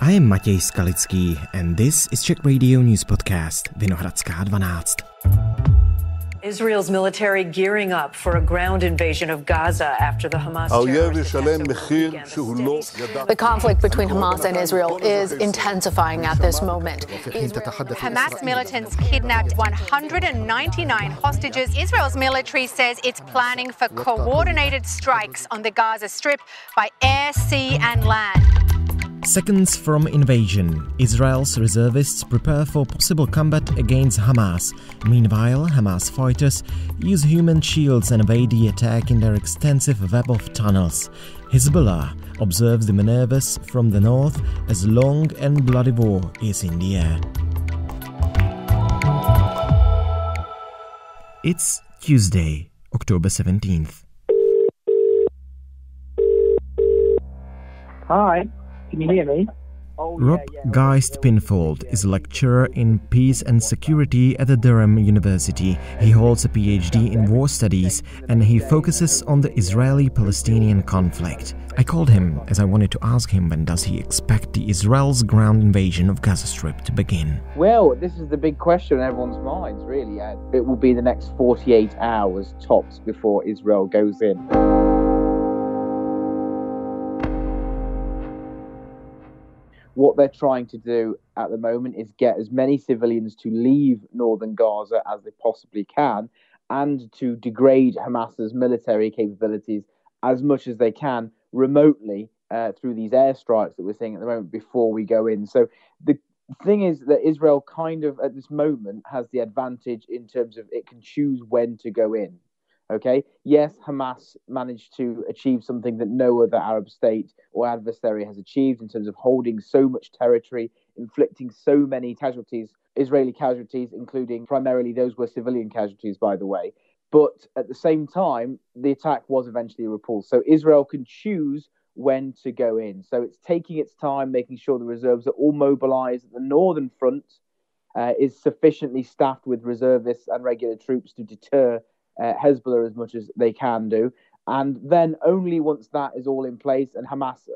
I am Matěj Skalický and this is Czech Radio News Podcast Vinohradská 12. Israel's military gearing up for a ground invasion of Gaza after the Hamas terrorist attacks over the weekend. The conflict between Hamas and Israel is intensifying at this moment. Hamas militants kidnapped 199 hostages. Israel's military says it's planning for coordinated strikes on the Gaza Strip by air, sea and land. Seconds from invasion, Israel's reservists prepare for possible combat against Hamas. Meanwhile, Hamas fighters use human shields and evade the attack in their extensive web of tunnels. Hezbollah observes the maneuvers from the north as long and bloody war is in the air. It's Tuesday, October 17th. Hi. Can you hear me? Rob Geist-Pinfold is a lecturer in peace and security at the Durham University. He holds a PhD in war studies and he focuses on the Israeli-Palestinian conflict. I called him as I wanted to ask him when does he expect the Israel's ground invasion of Gaza Strip to begin. Well, this is the big question on everyone's minds, really. It will be the next 48 hours tops before Israel goes in. What they're trying to do at the moment is get as many civilians to leave northern Gaza as they possibly can and to degrade Hamas's military capabilities as much as they can remotely through these airstrikes that we're seeing at the moment before we go in. So the thing is that Israel kind of at this moment has the advantage in terms of it can choose when to go in. Okay, yes, Hamas managed to achieve something that no other Arab state or adversary has achieved in terms of holding so much territory, inflicting so many casualties, Israeli casualties, including primarily those were civilian casualties, by the way. But at the same time, the attack was eventually repulsed. So Israel can choose when to go in. So it's taking its time, making sure the reserves are all mobilized. The northern front is sufficiently staffed with reservists and regular troops to deter Hezbollah as much as they can do. And then only once that is all in place and Hamas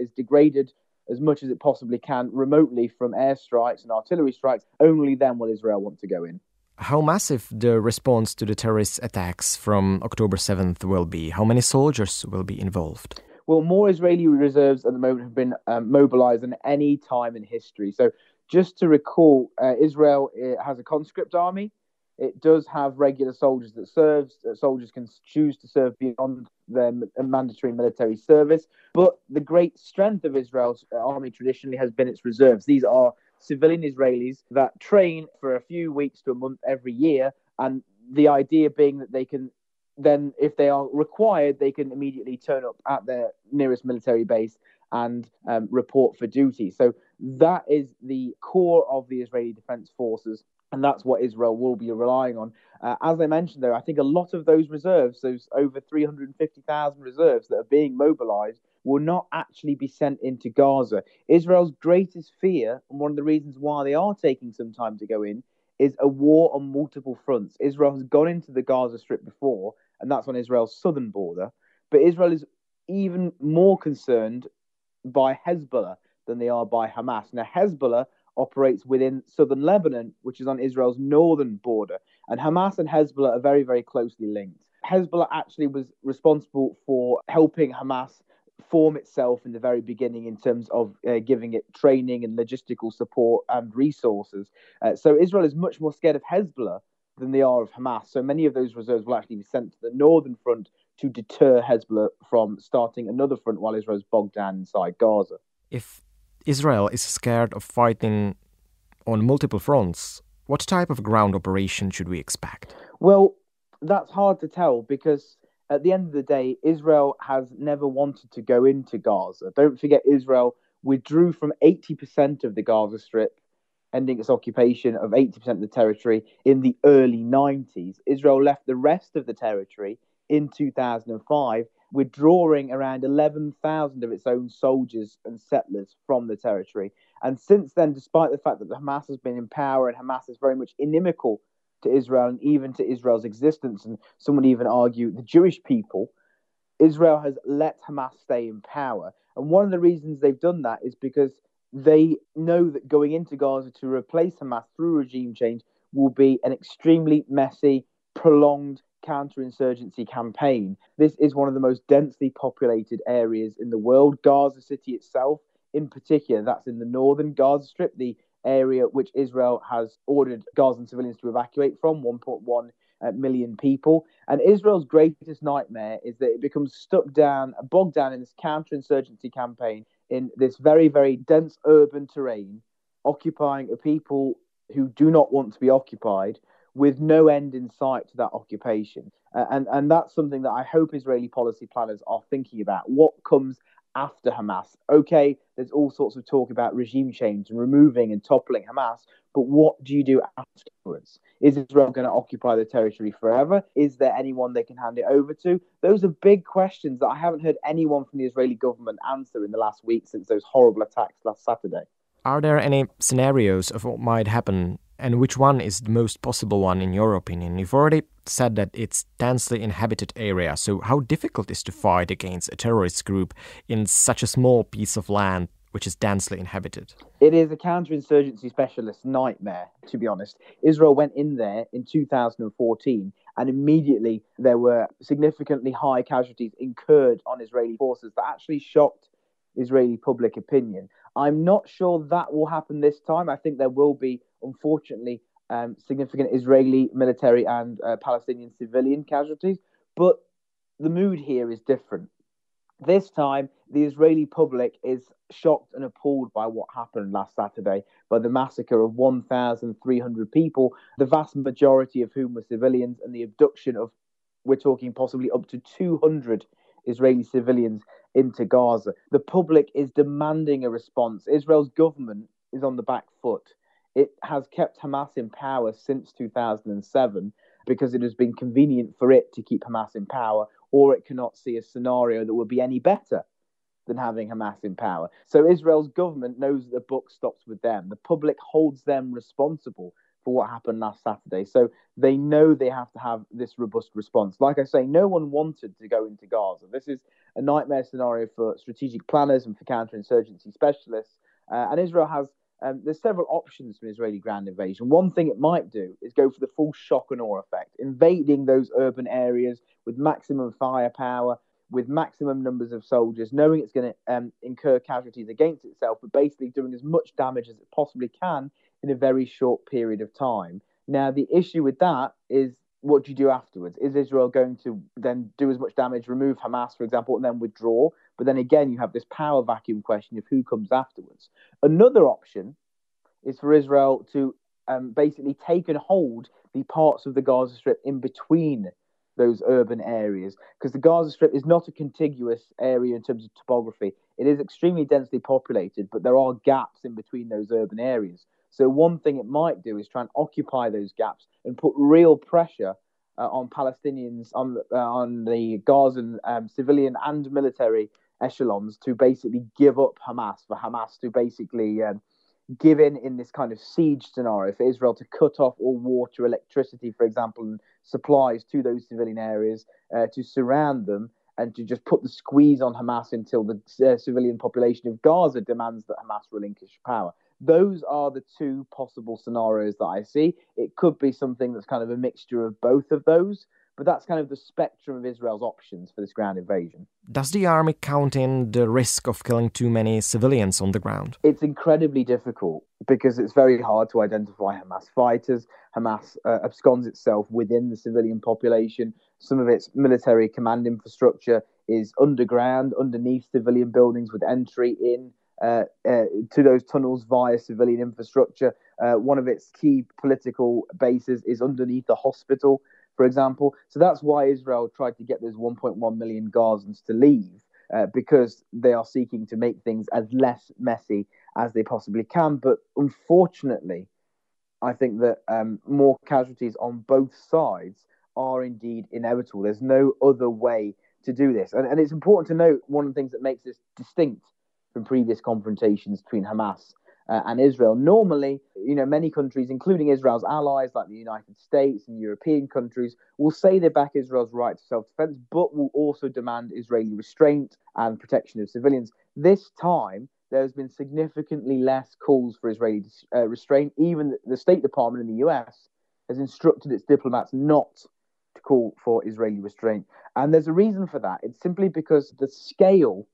is degraded as much as it possibly can remotely from airstrikes and artillery strikes, only then will Israel want to go in. How massive the response to the terrorist attacks from October 7th will be? How many soldiers will be involved? Well, more Israeli reserves at the moment have been mobilized than any time in history. So just to recall, Israel has a conscript army. It does have regular soldiers that serve. Soldiers can choose to serve beyond their mandatory military service. But the great strength of Israel's army traditionally has been its reserves. These are civilian Israelis that train for a few weeks to a month every year. And the idea being that they can then, if they are required, they can immediately turn up at their nearest military base and report for duty. So that is the core of the Israeli Defense Forces. And that's what Israel will be relying on. As I mentioned, though, I think a lot of those reserves, those over 350,000 reserves that are being mobilized, will not actually be sent into Gaza. Israel's greatest fear, and one of the reasons why they are taking some time to go in, is a war on multiple fronts. Israel has gone into the Gaza Strip before, and that's on Israel's southern border. But Israel is even more concerned by Hezbollah than they are by Hamas. Now, Hezbollah operates within southern Lebanon, which is on Israel's northern border. And Hamas and Hezbollah are very, very closely linked. Hezbollah actually was responsible for helping Hamas form itself in the very beginning in terms of giving it training and logistical support and resources. So Israel is much more scared of Hezbollah than they are of Hamas. So many of those reserves will actually be sent to the northern front to deter Hezbollah from starting another front while Israel is bogged down inside Gaza. If Israel is scared of fighting on multiple fronts, what type of ground operation should we expect? Well, that's hard to tell because at the end of the day, Israel has never wanted to go into Gaza. Don't forget, Israel withdrew from 80% of the Gaza Strip, ending its occupation of 80% of the territory in the early 90s. Israel left the rest of the territory in 2005, withdrawing around 11,000 of its own soldiers and settlers from the territory. And since then, despite the fact that Hamas has been in power and Hamas is very much inimical to Israel and even to Israel's existence, and some would even argue the Jewish people, Israel has let Hamas stay in power. And one of the reasons they've done that is because they know that going into Gaza to replace Hamas through regime change will be an extremely messy, prolonged counterinsurgency campaign. This is one of the most densely populated areas in the world. Gaza City itself, in particular, that's in the northern Gaza Strip, the area which Israel has ordered Gazan civilians to evacuate from, 1.1 million people. And Israel's greatest nightmare is that it becomes bogged down in this counterinsurgency campaign in this very, very dense urban terrain, occupying a people who do not want to be occupied, with no end in sight to that occupation. And that's something that I hope Israeli policy planners are thinking about. What comes after Hamas? Okay, there's all sorts of talk about regime change and removing and toppling Hamas, but what do you do afterwards? Is Israel going to occupy the territory forever? Is there anyone they can hand it over to? Those are big questions that I haven't heard anyone from the Israeli government answer in the last week since those horrible attacks last Saturday. Are there any scenarios of what might happen, and which one is the most possible one in your opinion? You've already said that it's densely inhabited area, so how difficult is to fight against a terrorist group in such a small piece of land which is densely inhabited? It is a counterinsurgency specialist nightmare, to be honest. Israel went in there in 2014 and immediately there were significantly high casualties incurred on Israeli forces that actually shocked Israeli public opinion. I'm not sure that will happen this time. I think there will be, unfortunately, significant Israeli military and Palestinian civilian casualties, but the mood here is different. This time, the Israeli public is shocked and appalled by what happened last Saturday, by the massacre of 1,300 people, the vast majority of whom were civilians, and the abduction of, we're talking possibly up to 200 Israeli civilians into Gaza. The public is demanding a response. Israel's government is on the back foot. It has kept Hamas in power since 2007 because it has been convenient for it to keep Hamas in power, or it cannot see a scenario that would be any better than having Hamas in power. So Israel's government knows that the buck stops with them. The public holds them responsible for what happened last Saturday. So they know they have to have this robust response. Like I say, no one wanted to go into Gaza. This is a nightmare scenario for strategic planners and for counterinsurgency specialists. And Israel has, there's several options for an Israeli ground invasion. One thing it might do is go for the full shock and awe effect, invading those urban areas with maximum firepower, with maximum numbers of soldiers, knowing it's going to incur casualties against itself, but basically doing as much damage as it possibly can in a very short period of time. Now, the issue with that is, what do you do afterwards? Is Israel going to then do as much damage, remove Hamas, for example, and then withdraw? But then again, you have this power vacuum question of who comes afterwards. Another option is for Israel to basically take and hold the parts of the Gaza Strip in between those urban areas, because the Gaza Strip is not a contiguous area in terms of topography. It is extremely densely populated, but there are gaps in between those urban areas. So one thing it might do is try and occupy those gaps and put real pressure on Palestinians, on the Gazan civilian and military echelons to basically give up Hamas, for Hamas to basically give in this kind of siege scenario, for Israel to cut off all water, electricity, for example, and supplies to those civilian areas, to surround them and to just put the squeeze on Hamas until the civilian population of Gaza demands that Hamas relinquish power. Those are the two possible scenarios that I see. It could be something that's kind of a mixture of both of those, but that's kind of the spectrum of Israel's options for this ground invasion. Does the army count in the risk of killing too many civilians on the ground? It's incredibly difficult because it's very hard to identify Hamas fighters. Hamas absconds itself within the civilian population. Some of its military command infrastructure is underground, underneath civilian buildings, with entry in to those tunnels via civilian infrastructure. One of its key political bases is underneath the hospital, for example. So that's why Israel tried to get those 1.1 million Gazans to leave, because they are seeking to make things as less messy as they possibly can. But unfortunately, I think that more casualties on both sides are indeed inevitable. There's no other way to do this. And it's important to note, one of the things that makes this distinct from previous confrontations between Hamas and Israel. Normally, many countries, including Israel's allies like the United States and European countries, will say they back Israel's right to self-defense, but will also demand Israeli restraint and protection of civilians. This time, there's been significantly less calls for Israeli restraint. Even the State Department in the US has instructed its diplomats not to call for Israeli restraint. And there's a reason for that. It's simply because the scale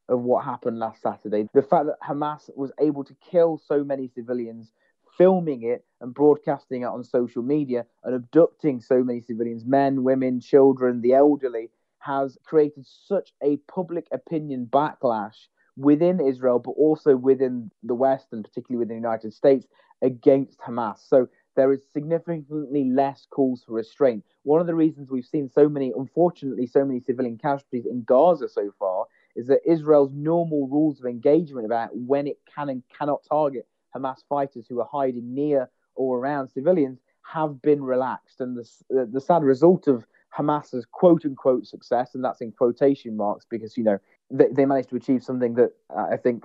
of what happened last Saturday, the fact that Hamas was able to kill so many civilians, filming it and broadcasting it on social media and abducting so many civilians, men, women, children, the elderly, has created such a public opinion backlash within Israel, but also within the West and particularly within the United States against Hamas. So there is significantly less calls for restraint. One of the reasons we've seen unfortunately, so many civilian casualties in Gaza so far is that Israel's normal rules of engagement about when it can and cannot target Hamas fighters who are hiding near or around civilians have been relaxed. And the sad result of Hamas's quote-unquote success, and that's in quotation marks because, they managed to achieve something that I think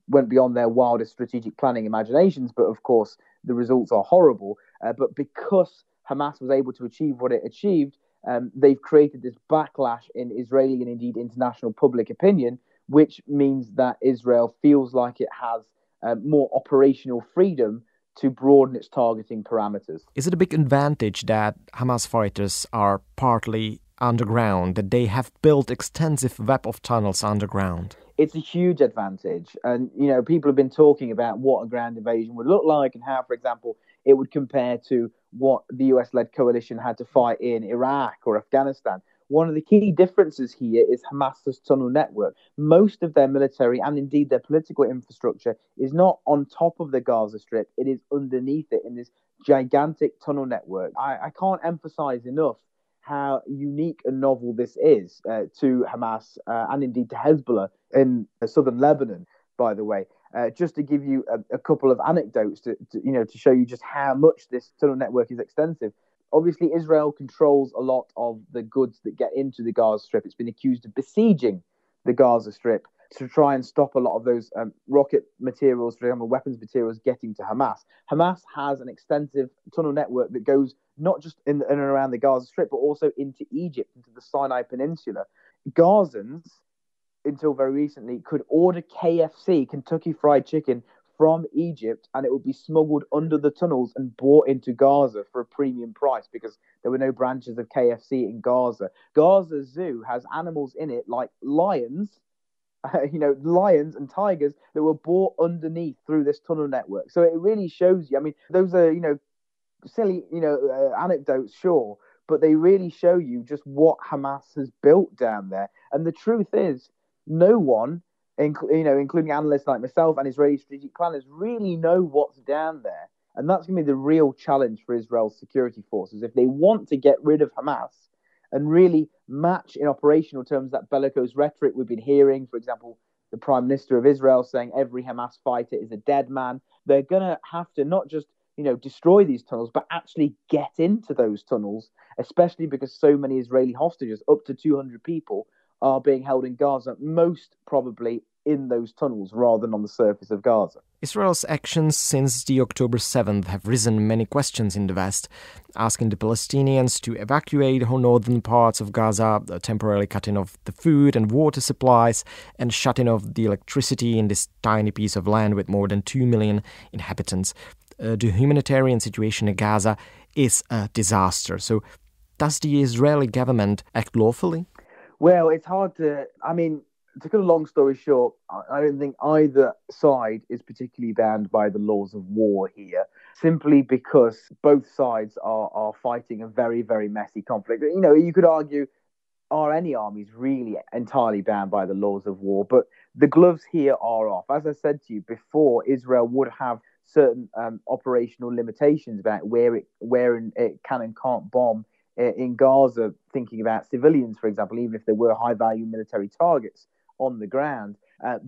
went beyond their wildest strategic planning imaginations. But of course, the results are horrible. But because Hamas was able to achieve what it achieved, they've created this backlash in Israeli and indeed international public opinion, which means that Israel feels like it has more operational freedom to broaden its targeting parameters. Is it a big advantage that Hamas fighters are partly underground, that they have built extensive web of tunnels underground? It's a huge advantage. And, people have been talking about what a ground invasion would look like and how, for example, it would compare to what the US-led coalition had to fight in Iraq or Afghanistan. One of the key differences here is Hamas's tunnel network. Most of their military and indeed their political infrastructure is not on top of the Gaza Strip. It is underneath it in this gigantic tunnel network. I can't emphasize enough how unique and novel this is to Hamas and indeed to Hezbollah in southern Lebanon, by the way. Just to give you a couple of anecdotes to show you just how much this tunnel network is extensive. Obviously, Israel controls a lot of the goods that get into the Gaza Strip. It's been accused of besieging the Gaza Strip to try and stop a lot of those rocket materials, for example, weapons materials getting to Hamas. Hamas has an extensive tunnel network that goes not just in and around the Gaza Strip, but also into Egypt, into the Sinai Peninsula. Gazans, until very recently, could order KFC, Kentucky Fried Chicken, from Egypt, and it would be smuggled under the tunnels and brought into Gaza for a premium price because there were no branches of KFC in Gaza. Gaza Zoo has animals in it like lions, lions and tigers that were brought underneath through this tunnel network. So it really shows you, I mean, those are, silly, anecdotes, sure, but they really show you just what Hamas has built down there. And the truth is, no one, including analysts like myself and Israeli strategic planners, really know what's down there. And that's going to be the real challenge for Israel's security forces. If they want to get rid of Hamas and really match in operational terms that bellicose rhetoric we've been hearing, for example, the Prime Minister of Israel saying every Hamas fighter is a dead man, they're going to have to not just destroy these tunnels, but actually get into those tunnels, especially because so many Israeli hostages, up to 200 people, are being held in Gaza, most probably in those tunnels rather than on the surface of Gaza. Israel's actions since the October 7th have risen many questions in the West, asking the Palestinians to evacuate whole northern parts of Gaza, temporarily cutting off the food and water supplies, and shutting off the electricity in this tiny piece of land with more than 2 million inhabitants. The humanitarian situation in Gaza is a disaster. So does the Israeli government act lawfully? Well, it's hard to cut a long story short, I don't think either side is particularly bound by the laws of war here, simply because both sides are fighting a very, very messy conflict. You could argue, are any armies really entirely bound by the laws of war? But the gloves here are off. As I said to you before, Israel would have certain operational limitations about where it can and can't bomb in Gaza, thinking about civilians, for example, even if there were high-value military targets on the ground.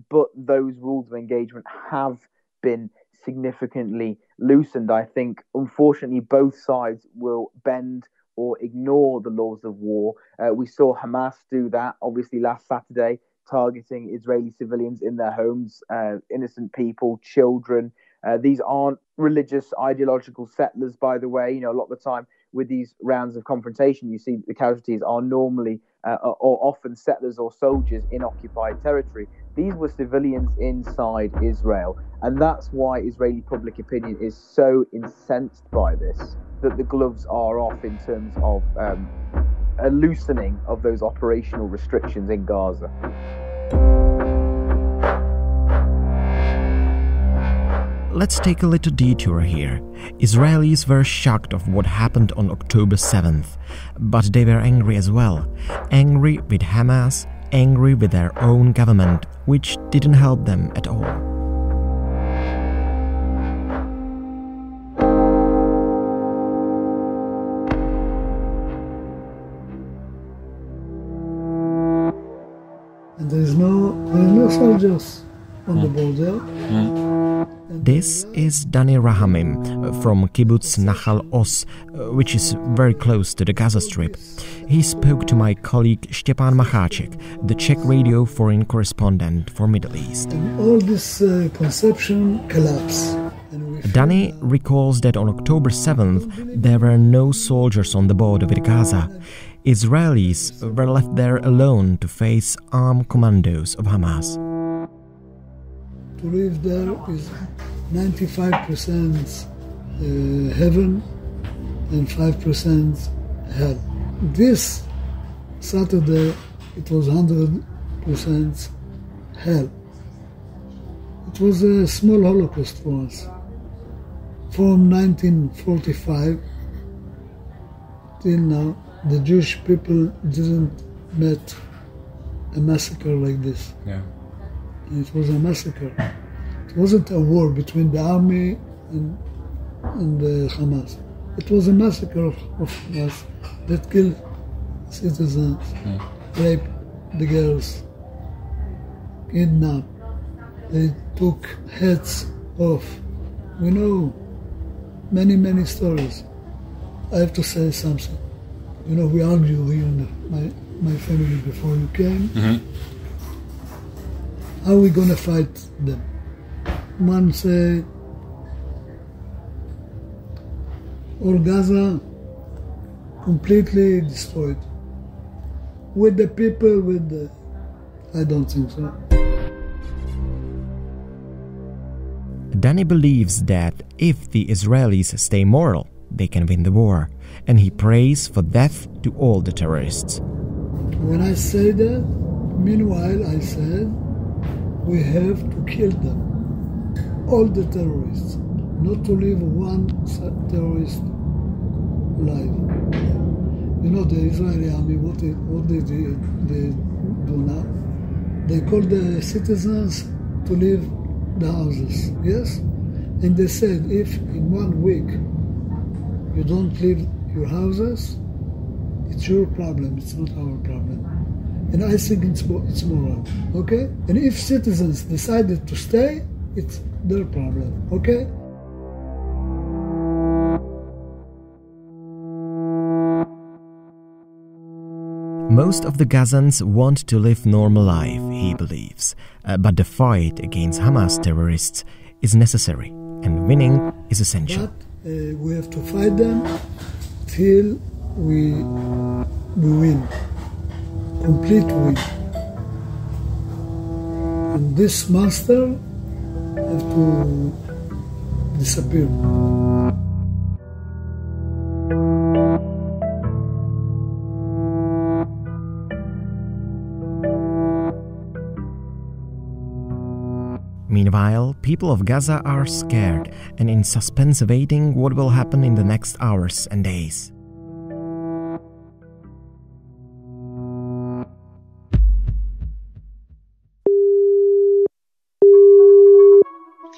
But those rules of engagement have been significantly loosened. I think, unfortunately, both sides will bend or ignore the laws of war. We saw Hamas do that, obviously, last Saturday, targeting Israeli civilians in their homes, innocent people, children, These aren't religious, ideological settlers, by the way. A lot of the time with these rounds of confrontation, you see the casualties are normally or often settlers or soldiers in occupied territory. These were civilians inside Israel. And that's why Israeli public opinion is so incensed by this, that the gloves are off in terms of a loosening of those operational restrictions in Gaza. Let's take a little detour here. Israelis were shocked of what happened on October 7th, but they were angry as well. Angry with Hamas, angry with their own government, which didn't help them at all. And there is no soldiers on the border. This is Dani Rahamim from Kibbutz Nahal Oz, which is very close to the Gaza Strip. He spoke to my colleague Stepan Macháček, the Czech radio foreign correspondent for Middle East. And all this conception collapsed. Dani recalls that on October 7th, there were no soldiers on the border with Gaza. Israelis were left there alone to face armed commandos of Hamas. To live there is 95% heaven and 5% hell. This Saturday, it was 100% hell. It was a small Holocaust for us. From 1945 till now, the Jewish people didn't met a massacre like this. Yeah. And it was a massacre. It wasn't a war between the army and the Hamas. It was a massacre of Hamas that killed citizens, raped the girls, kidnapped. They took heads off. We know many, many stories. I have to say something. We argued here in my family before you came. How are we going to fight them? One said, or Gaza completely destroyed. With the people, I don't think so. Dani believes that if the Israelis stay moral, they can win the war, and he prays for death to all the terrorists. When I say that, meanwhile I said, we have to kill them, all the terrorists, not to leave one terrorist alive. The Israeli army, what they do now? They call the citizens to leave the houses, yes? And they said, if in 1 week you don't leave your houses, it's your problem, it's not our problem. And I think it's moral, okay? And if citizens decided to stay, it's their problem, okay? Most of the Gazans want to live normal life, he believes. But the fight against Hamas terrorists is necessary, and winning is essential. But we have to fight them till we win. Complete win. And this monster have to disappear. Meanwhile, people of Gaza are scared and in suspense awaiting what will happen in the next hours and days.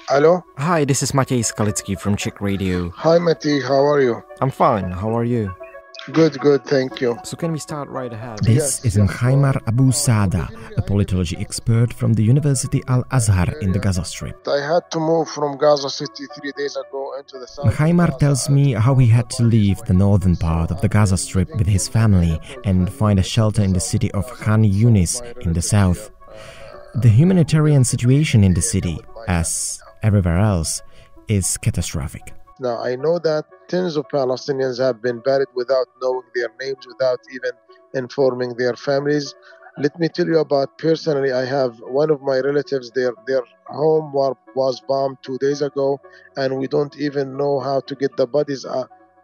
Hello? Hi, this is Matěj Skalický from Czech Radio. Hi, Matěj, how are you? I'm fine, how are you? Good, thank you. So can we start right ahead? This is Mkhaimar Abu Sada, a politology expert from the University Al-Azhar in the Gaza Strip. I had to move from Gaza City 3 days ago into the south. Mkhaimar tells me how he had to leave the northern part of the Gaza Strip with his family and find a shelter in the city of Khan Yunis in the south. The humanitarian situation in the city, as everywhere else, is catastrophic. Now, I know that tens of Palestinians have been buried without knowing their names, without even informing their families. Let me tell you about personally, I have one of my relatives, their home was bombed 2 days ago, and we don't even know how to get the bodies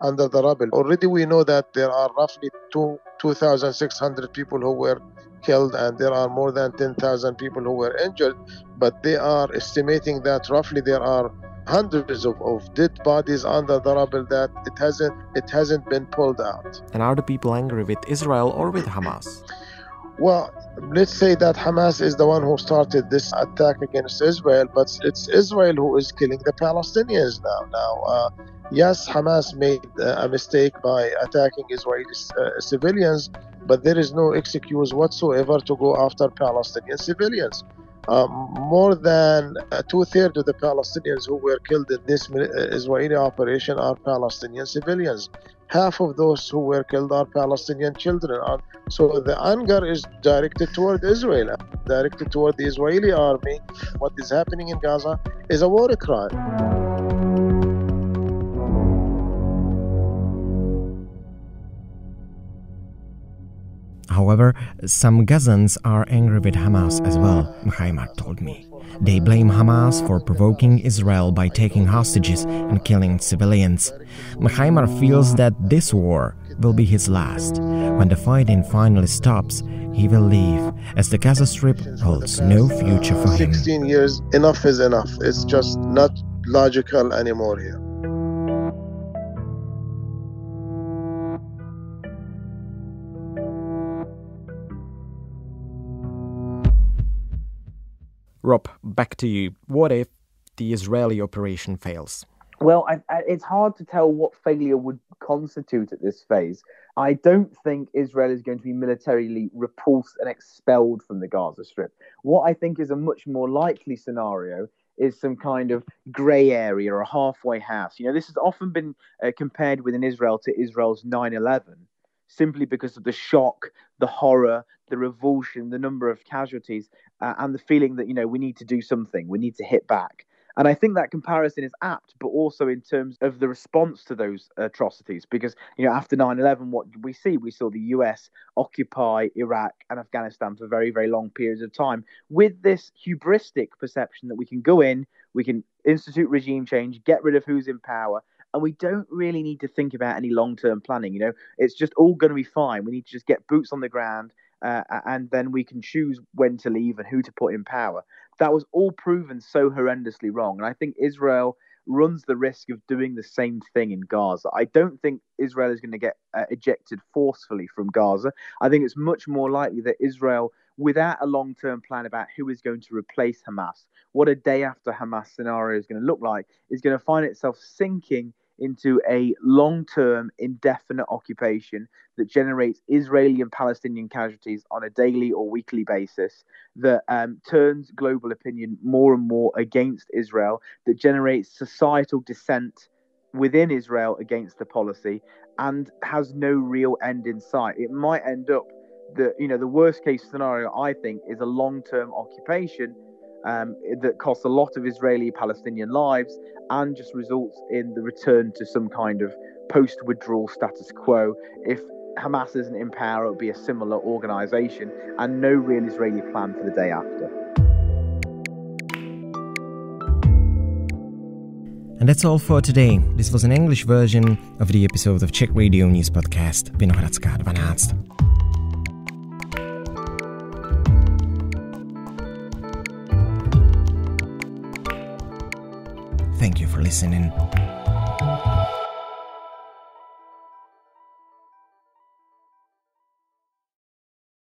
under the rubble. Already we know that there are roughly 2,600 people who were killed, and there are more than 10,000 people who were injured, but they are estimating that roughly there are hundreds of dead bodies under the rubble that it hasn't been pulled out. And are the people angry with Israel or with Hamas? Well, let's say that Hamas is the one who started this attack against Israel, but it's Israel who is killing the Palestinians now. Yes, Hamas made a mistake by attacking Israeli civilians, but there is no excuse whatsoever to go after Palestinian civilians. More than 2/3 of the Palestinians who were killed in this Israeli operation are Palestinian civilians. Half of those who were killed are Palestinian children. So the anger is directed toward Israel, directed toward the Israeli army. What is happening in Gaza is a war crime. However, some Gazans are angry with Hamas as well, Mkhaimar told me. They blame Hamas for provoking Israel by taking hostages and killing civilians. Mkhaimar feels that this war will be his last. When the fighting finally stops, he will leave, as the Gaza Strip holds no future for him. 16 years, enough is enough. It's just not logical anymore here. Rob, back to you. What if the Israeli operation fails? Well, it's hard to tell what failure would constitute at this phase. I don't think Israel is going to be militarily repulsed and expelled from the Gaza Strip. What I think is a much more likely scenario is some kind of grey area or a halfway house. You know, this has often been compared within Israel to Israel's 9/11, simply because of the shock, the horror, the revulsion, the number of casualties, and the feeling that, you know, we need to do something, we need to hit back. And I think that comparison is apt, but also in terms of the response to those atrocities. Because, you know, after 9/11, what did we see? We saw the US occupy Iraq and Afghanistan for very, very long periods of time with this hubristic perception that we can go in, we can institute regime change, get rid of who's in power, and we don't really need to think about any long-term planning. You know, it's just all going to be fine. We need to just get boots on the ground, and then we can choose when to leave and who to put in power. That was all proven so horrendously wrong. And I think Israel runs the risk of doing the same thing in Gaza. I don't think Israel is going to get ejected forcefully from Gaza. I think it's much more likely that Israel, without a long-term plan about who is going to replace Hamas, what a day after Hamas scenario is going to look like, is going to find itself sinking into a long-term, indefinite occupation that generates Israeli and Palestinian casualties on a daily or weekly basis, that turns global opinion more and more against Israel, that generates societal dissent within Israel against the policy, and has no real end in sight. It might end up that, you know, the worst-case scenario, I think, is a long-term occupation that costs a lot of Israeli-Palestinian lives and just results in the return to some kind of post-withdrawal status quo. If Hamas isn't in power, it will be a similar organization, and no real Israeli plan for the day after. And that's all for today. This was an English version of the episode of Czech Radio News podcast Vinohradská 12. Thank you for listening.